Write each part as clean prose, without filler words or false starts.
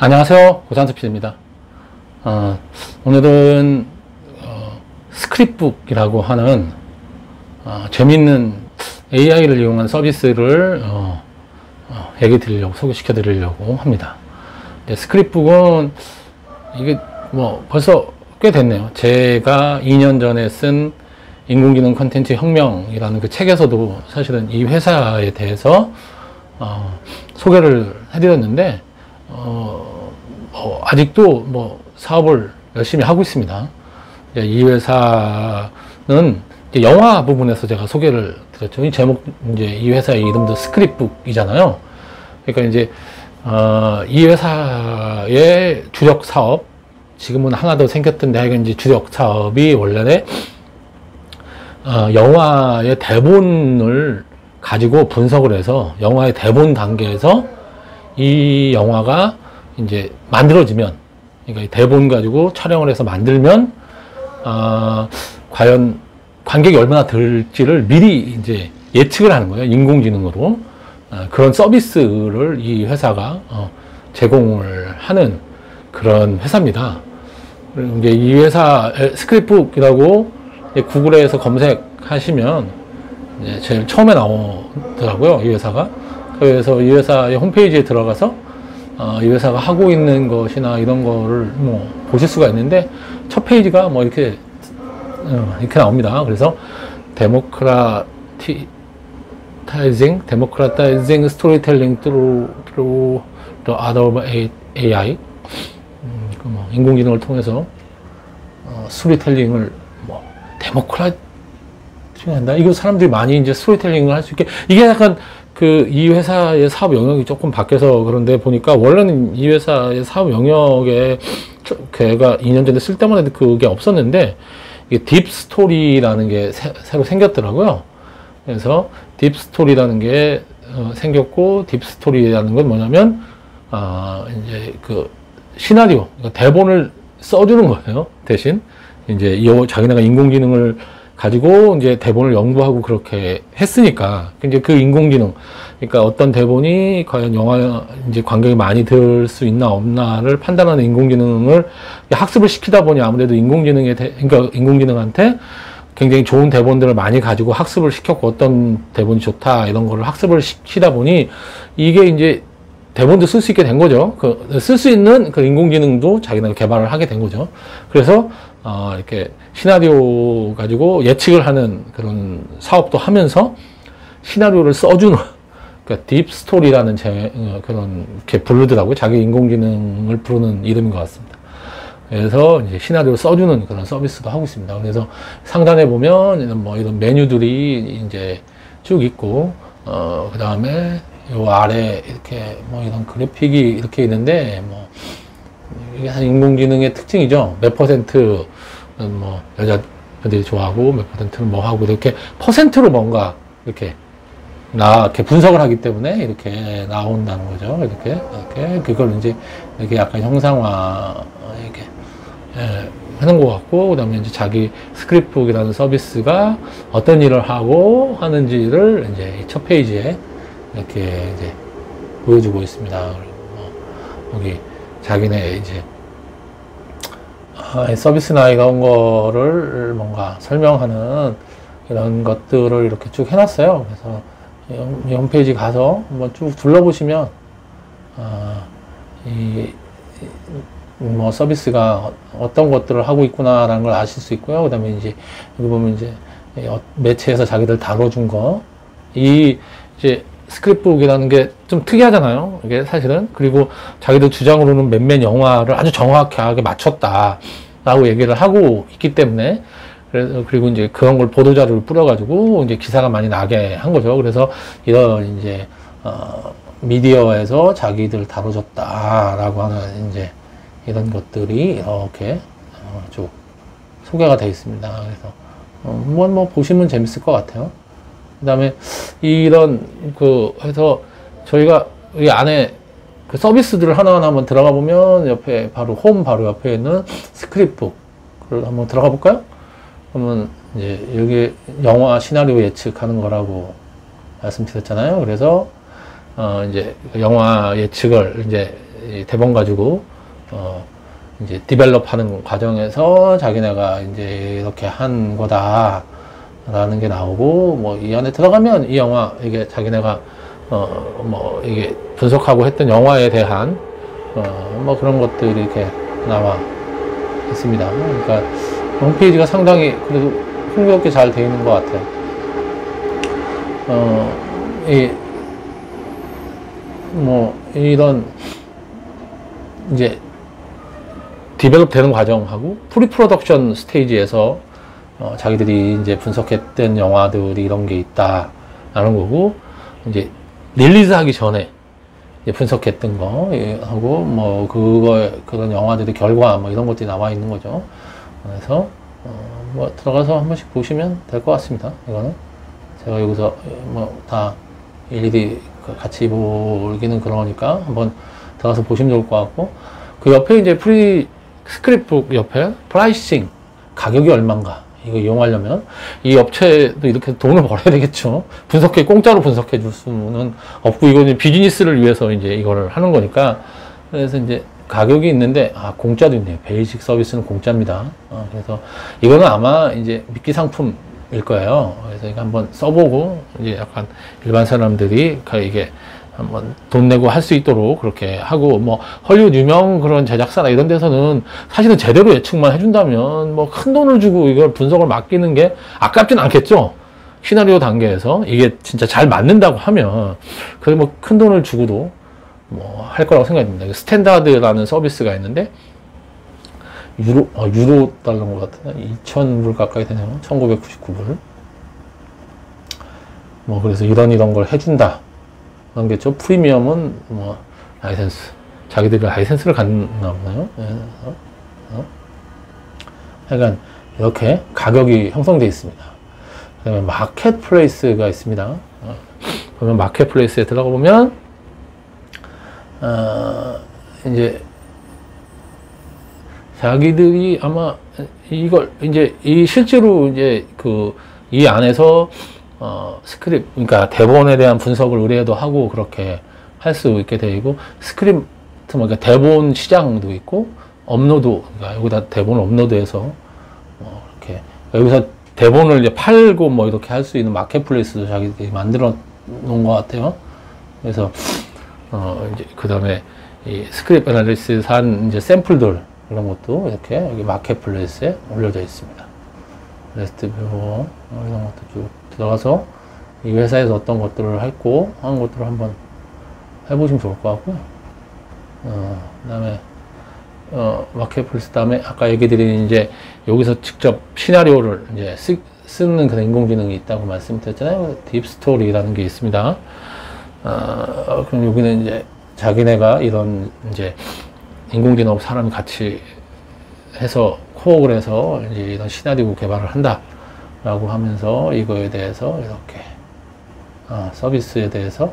안녕하세요. 고산섭 PD입니다. 오늘은 스크립북이라고 하는 재미있는 AI를 이용한 서비스를 얘기 드리려고, 소개시켜 드리려고 합니다. 스크립북은 이게 뭐 벌써 꽤 됐네요. 제가 2년 전에 쓴 인공지능 콘텐츠 혁명이라는 그 책에서도 사실은 이 회사에 대해서 소개를 해드렸는데 아직도 뭐 사업을 열심히 하고 있습니다. 이 회사는 영화 부분에서 제가 소개를 드렸죠. 이 제목, 이제 이 회사의 이름도 스크립북이잖아요. 그러니까 이제 이 회사의 주력 사업, 지금은 하나 더 생겼던데 하여간 이제 주력 사업이 원래는 영화의 대본을 가지고 분석을 해서 영화의 대본 단계에서 이 영화가 이제 만들어지면, 그러니까 이 대본 가지고 촬영을 해서 만들면 과연 관객이 얼마나 들지를 미리 이제 예측을 하는 거예요. 인공지능으로. 그런 서비스를 이 회사가 제공을 하는 그런 회사입니다. 그리고 이제 이 회사 스크립북이라고 구글에서 검색하시면 이제 제일 처음에 나오더라고요. 이 회사가. 그래서 이 회사의 홈페이지에 들어가서 이 회사가 하고 있는 것이나 이런 거를 뭐 보실 수가 있는데, 첫 페이지가 뭐 이렇게 나옵니다. 그래서 democratizing storytelling through the art of AI. 뭐 인공지능을 통해서 스토리텔링을 뭐 데모크라티징 한다. 이거 사람들이 많이 이제 스토리텔링을 할 수 있게, 이게 약간 이 회사의 사업 영역이 조금 바뀌어서 그런데 보니까 원래는 이 회사의 사업 영역에 걔가 2년 전에 쓸 때만 해도 그게 없었는데, 이게 딥스토리라는 게 새로 생겼더라고요. 그래서 딥스토리라는 게 생겼고, 딥스토리라는 건 뭐냐면 이제 그 시나리오, 그러니까 대본을 써주는 거예요. 대신 이제 자기네가 인공지능을 가지고 이제 대본을 연구하고 그렇게 했으니까, 이제 그 인공지능, 그러니까 어떤 대본이 과연 영화 이제 관객이 많이 들 수 있나 없나를 판단하는 인공지능을 학습을 시키다 보니 아무래도 그러니까 인공지능한테 굉장히 좋은 대본들을 많이 가지고 학습을 시켰고, 어떤 대본이 좋다 이런 거를 학습을 시키다 보니 이게 이제 대본도 쓸 수 있게 된 거죠. 쓸 수 있는 그 인공지능도 자기네가 개발을 하게 된 거죠. 그래서 이렇게 시나리오 가지고 예측을 하는 그런 사업도 하면서 시나리오를 써주는, 그러니까 딥스토리라는 그런 이렇게 부르더라고요. 자기 인공지능을 부르는 이름인 것 같습니다. 그래서 이제 시나리오를 써주는 그런 서비스도 하고 있습니다. 그래서 상단에 보면 뭐 이런 메뉴들이 이제 쭉 있고, 그 다음에 요 아래 이렇게 뭐 이런 그래픽이 이렇게 있는데, 뭐 이게 한 인공지능의 특징이죠. 몇 퍼센트 뭐 여자분들이 좋아하고 몇 퍼센트는 뭐 하고, 이렇게 퍼센트로 뭔가 이렇게 분석을 하기 때문에 이렇게 나온다는 거죠. 이렇게 그걸 이제 이렇게 약간 형상화 이렇게 하는 것 같고, 그다음에 이제 자기 스크립북이라는 서비스가 어떤 일을 하고 하는지를 이제 첫 페이지에 이렇게 이제 보여주고 있습니다. 그리고 여기 자기네 이제 서비스 나이가 온 거를 뭔가 설명하는 이런 것들을 이렇게 쭉 해놨어요. 그래서 이 홈페이지 가서 한번 쭉 둘러보시면 뭐 서비스가 어떤 것들을 하고 있구나라는 걸 아실 수 있고요. 그 다음에 이제 여기 보면 이제 매체에서 자기들 다뤄준 거, 이제 스크립북이라는 게 좀 특이하잖아요. 이게 사실은. 그리고 자기들 주장으로는 몇몇 영화를 아주 정확하게 맞췄다라고 얘기를 하고 있기 때문에, 그리고 이제 그런 걸 보도자료를 뿌려가지고 이제 기사가 많이 나게 한 거죠. 그래서 이런 이제 미디어에서 자기들 다뤄줬다라고 하는 이제 이런 것들이 이렇게 쭉 소개가 되어 있습니다. 그래서 뭐 보시면 재밌을 것 같아요. 그 다음에 이런 해서 저희가 이 안에 그 서비스들을 하나하나 한번 들어가 보면 옆에 홈 바로 옆에 있는 스크립북을 한번 들어가 볼까요? 그러면 이제 여기 영화 시나리오 예측하는 거라고 말씀드렸잖아요. 그래서 이제 영화 예측을 이제 이제 대본 가지고 이제 디벨롭하는 과정에서 자기네가 이제 이렇게 한 거다라는 게 나오고, 뭐 이 안에 들어가면 이 영화, 이게 자기네가 뭐 이게 분석하고 했던 영화에 대한 뭐 그런 것들이 이렇게 나와 있습니다. 그러니까 홈페이지가 상당히 그래도 흥미롭게 잘 되어 있는 것 같아요. 뭐 이런 이제 디벨롭 되는 과정하고 프리 프로덕션 스테이지에서 자기들이 이제 분석했던 영화들이 이런 게 있다라는 거고, 이제 릴리즈 하기 전에 이제 분석했던 거 하고 뭐 그런 영화들의 결과 뭐 이런 것들이 나와 있는 거죠. 그래서 뭐 들어가서 한 번씩 보시면 될 것 같습니다. 이거는 제가 여기서 뭐 다 일일이 같이 보기는 그러니까 한번 들어가서 보시면 좋을 것 같고, 그 옆에 이제 프리 스크립북 옆에 프라이싱, 가격이 얼마인가, 이거 이용하려면 이 업체도 이렇게 돈을 벌어야 되겠죠. 공짜로 분석해 줄 수는 없고, 이거는 비즈니스를 위해서 이제 이거를 하는 거니까. 그래서 이제 가격이 있는데, 공짜도 있네요. 베이직 서비스는 공짜입니다. 그래서 이거는 아마 이제 미끼 상품일 거예요. 그래서 이거 한번 써보고, 이제 약간 일반 사람들이 이게 한번 돈 내고 할 수 있도록 그렇게 하고, 뭐 헐리우드 유명 그런 제작사나 이런 데서는 사실은 제대로 예측만 해준다면 뭐 큰 돈을 주고 이걸 분석을 맡기는 게 아깝진 않겠죠. 시나리오 단계에서 이게 진짜 잘 맞는다고 하면 그래 뭐 큰 돈을 주고도 뭐 할 거라고 생각됩니다. 스탠다드라는 서비스가 있는데 유로 달러인 것 같은데 2,000불 가까이 되네요. 1,999불. 뭐 그래서 이런 걸 해준다. 겠죠. 프리미엄은 뭐 라이센스, 자기들이 라이센스를 갖나 보나요? 약간 이렇게 가격이 형성되어 있습니다. 그다음에 마켓플레이스가 있습니다. 그러면 마켓플레이스에 들어가 보면 이제 자기들이 아마 이걸 이제 실제로 이제 이 안에서 스크립트, 그러니까 대본에 대한 분석을 의뢰도 하고 그렇게 할 수 있게 되고, 스크립트, 그러니까 대본 시장도 있고, 업로드, 그러니까 여기다 대본을 업로드해서, 이렇게, 여기서 대본을 이제 팔고 뭐 이렇게 할 수 있는 마켓플레이스도 자기들이 만들어 놓은 것 같아요. 그래서, 이제, 그 다음에 이 스크립트 애널리시스 한 이제 샘플들, 이런 것도 이렇게 여기 마켓플레이스에 올려져 있습니다. 레스트 뷰, 이런 것도 쭉 들어가서 이 회사에서 어떤 것들을 했고 하는 것들을 한번 해보시면 좋을 것 같고요. 그 다음에 마켓플레이스 다음에 아까 얘기 드린 이제 여기서 직접 시나리오를 이제 쓰는 그런 인공지능이 있다고 말씀드렸잖아요. 딥스토리라는 게 있습니다. 그럼 여기는 이제 자기네가 이런 이제 인공지능하고 사람이 같이 해서 코어를 해서 이제 이런 시나리오 개발을 한다라고 하면서 이거에 대해서 이렇게 서비스에 대해서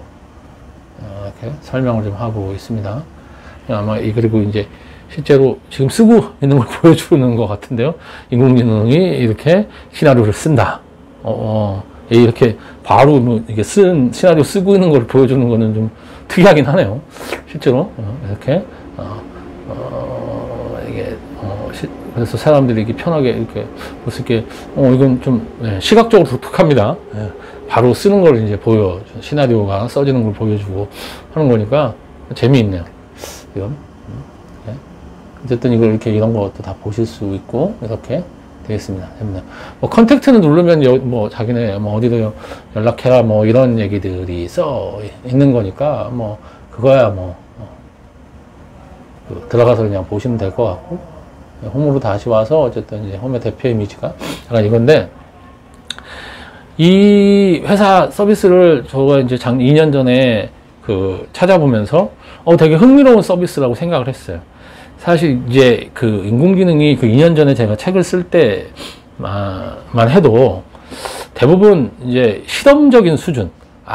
이렇게 설명을 좀 하고 있습니다. 아마 그리고 이제 실제로 지금 쓰고 있는 걸 보여주는 것 같은데요. 인공지능이 이렇게 시나리오를 쓴다. 이렇게 바로 뭐 이게 시나리오 쓰고 있는 걸 보여주는 거는 좀 특이하긴 하네요. 실제로 이렇게 이게 그래서 사람들이 이렇게 편하게 이렇게 볼 수 있게 이건 좀 시각적으로 독특합니다. 바로 쓰는 걸 이제 시나리오가 써지는 걸 보여주고 하는 거니까 재미있네요. 이건 어쨌든 이걸 이렇게 이런 것도 다 보실 수 있고 이렇게 되겠습니다. 뭐 컨택트는 누르면 뭐 자기네 뭐 어디도 연락해라 뭐 이런 얘기들이 써 있는 거니까 뭐 그거야 뭐 들어가서 그냥 보시면 될 것 같고, 홈으로 다시 와서 어쨌든 이제 홈의 대표 이미지가 약간 이건데, 이 회사 서비스를 저가 이제 2년 전에 찾아보면서 되게 흥미로운 서비스라고 생각을 했어요. 사실 이제 인공지능이 2년 전에 제가 책을 쓸 때만 해도 대부분 이제 실험적인 수준,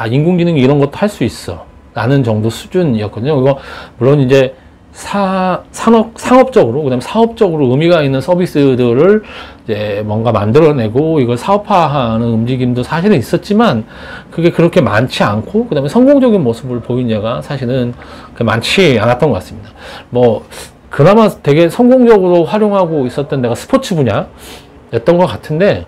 인공지능이 이런 것도 할 수 있어 라는 정도 수준이었거든요. 이거 물론 이제 상업적으로, 그다음에 사업적으로 의미가 있는 서비스들을 이제 뭔가 만들어내고 이걸 사업화하는 움직임도 사실은 있었지만 그게 그렇게 많지 않고, 그다음에 성공적인 모습을 보인 예가 사실은 많지 않았던 것 같습니다. 뭐 그나마 되게 성공적으로 활용하고 있었던 데가 스포츠 분야였던 것 같은데,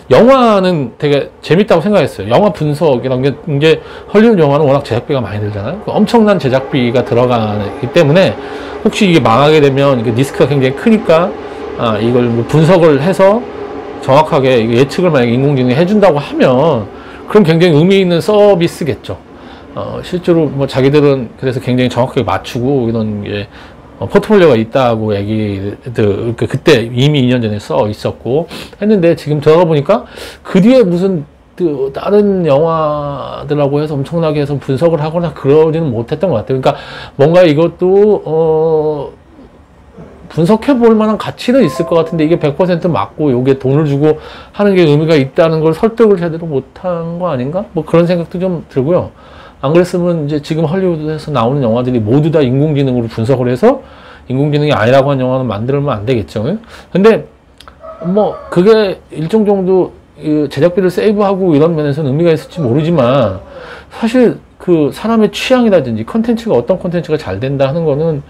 영화는 되게 재밌다고 생각했어요. 영화 분석이란 게, 이제 헐리우드 영화는 워낙 제작비가 많이 들잖아요. 엄청난 제작비가 들어가기 때문에 혹시 이게 망하게 되면 이게 리스크가 굉장히 크니까 이걸 뭐 분석을 해서 정확하게 예측을 만약에 인공지능이 해준다고 하면 그럼 굉장히 의미 있는 서비스겠죠. 실제로 뭐 자기들은 그래서 굉장히 정확하게 맞추고 이런 게 포트폴리오가 있다고 얘기들 그때 이미 2년 전에 써 있었고 했는데, 지금 들어가 보니까 그 뒤에 무슨 다른 영화들하고 해서 엄청나게 해서 분석을 하거나 그러지는 못했던 것 같아요. 그러니까 뭔가 이것도 분석해 볼 만한 가치는 있을 것 같은데 이게 100% 맞고 요게 돈을 주고 하는 게 의미가 있다는 걸 설득을 제대로 못한 거 아닌가? 뭐 그런 생각도 좀 들고요. 안 그랬으면 이제 지금 헐리우드에서 나오는 영화들이 모두 다 인공지능으로 분석을 해서 인공지능이 아니라고 한 영화는 만들면 안 되겠죠. 근데 뭐 그게 일정 정도 제작비를 세이브하고 이런 면에서는 의미가 있을지 모르지만, 사실 그 사람의 취향이라든지 컨텐츠가 어떤 컨텐츠가 잘 된다 하는 거는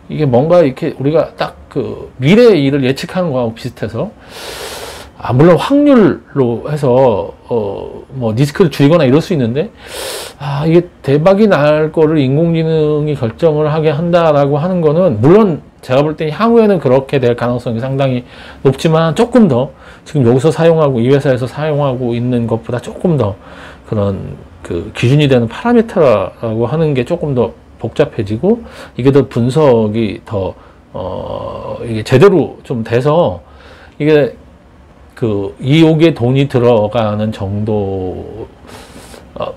이게 뭔가 이렇게 우리가 딱 그 미래의 일을 예측하는 거하고 비슷해서, 물론 확률로 해서 뭐 리스크를 줄이거나 이럴 수 있는데, 이게 대박이 날 거를 인공지능이 결정을 하게 한다라고 하는 거는, 물론 제가 볼 때 향후에는 그렇게 될 가능성이 상당히 높지만, 조금 더 지금 여기서 사용하고 이 회사에서 사용하고 있는 것보다 조금 더 그런 그 기준이 되는 파라미터라고 하는 게 조금 더 복잡해지고, 이게 더 분석이 더 이게 제대로 좀 돼서, 이게 여기에 돈이 들어가는 정도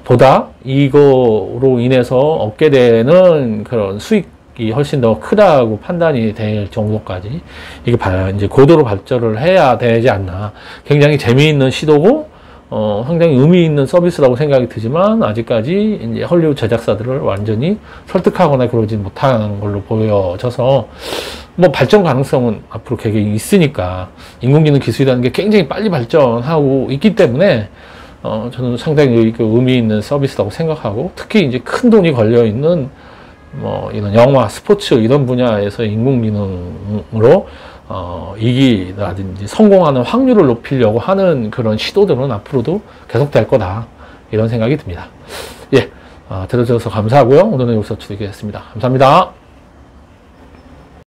보다 이거로 인해서 얻게 되는 그런 수익이 훨씬 더 크다고 판단이 될 정도까지 이게 이제 고도로 발전을 해야 되지 않나. 굉장히 재미있는 시도고 상당히 의미 있는 서비스라고 생각이 드지만, 아직까지 이제 헐리우드 제작사들을 완전히 설득하거나 그러지 못한 걸로 보여져서, 뭐 발전 가능성은 앞으로 굉장히 있으니까, 인공지능 기술이라는 게 굉장히 빨리 발전하고 있기 때문에 저는 상당히 의미 있는 서비스라고 생각하고, 특히 이제 큰 돈이 걸려 있는 뭐 이런 영화, 스포츠 이런 분야에서 인공지능으로 이기라든지 성공하는 확률을 높이려고 하는 그런 시도들은 앞으로도 계속될 거다, 이런 생각이 듭니다. 예, 들어주셔서 감사하고요. 오늘은 여기서 줄이겠습니다. 감사합니다.